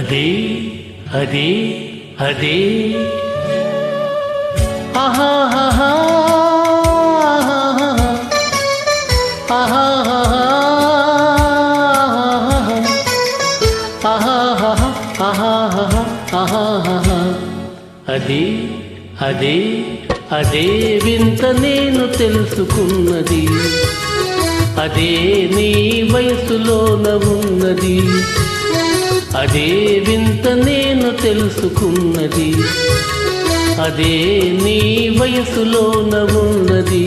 అదే అదే అదే ఆహాహా అదే అదే అదే వింత నేను తెలుసుకున్నది, అదే నీ వయసులోన ఉన్నది. అదే వింత నేను తెలుసుకున్నది, అదే నీ వయసులోన ఉన్నది.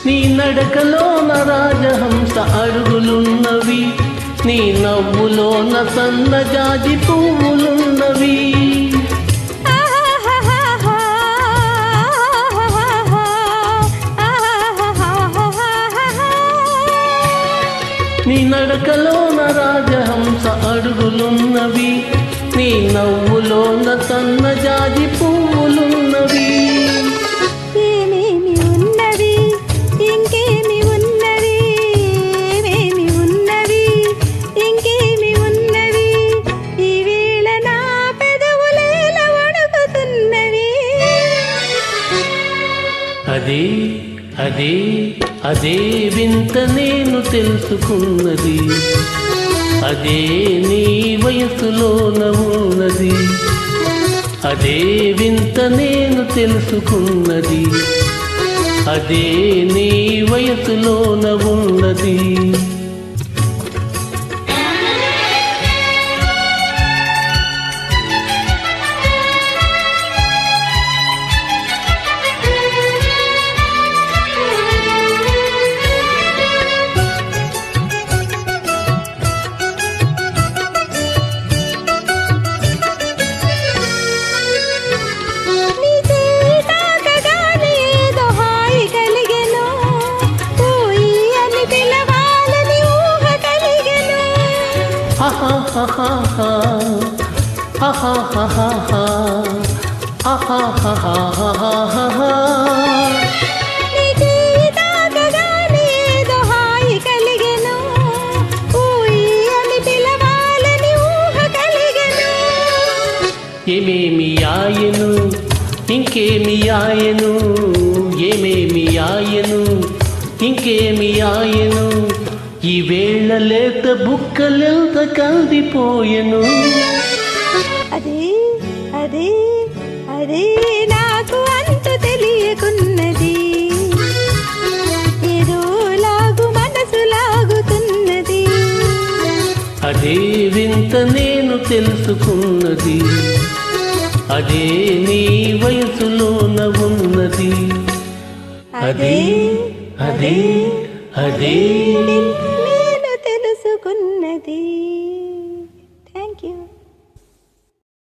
నీ నడకలోన రాజహంస అడుగులున్నవి, నీ నవ్వులోన సన్నజాజి పువ్వులున్నవి. నీ నడకలోన రాజహంస అడుగులున్నవి, నీ నవ్వులోన సన్నజాజి పువ్వులున్నవి. అదే అదే అదే వింత నేను తెలుసుకున్నది, అదే నీ వయసులోన ఉన్నది. అదే వింత నేను తెలుసుకున్నది, అదే నీ వయసులోన ఉన్నది. ఏమేమి ఆయను ఇంకేమి ఆయను, ఏమేమి ఆయను ఇంకేమి ఆయను, ఈ వేళ లేత బుక్కలెంత కందిపోయెను. అదే అదే అదే నాకు అంత తెలియకున్నది, ఏదో లాగు మనసు లాగుతున్నది. అదే వింత నేను తెలుసుకున్నది, అదే నీ వయసులోన ఉన్నది. అదే అదే అదే నేను తెలుసుకున్నది.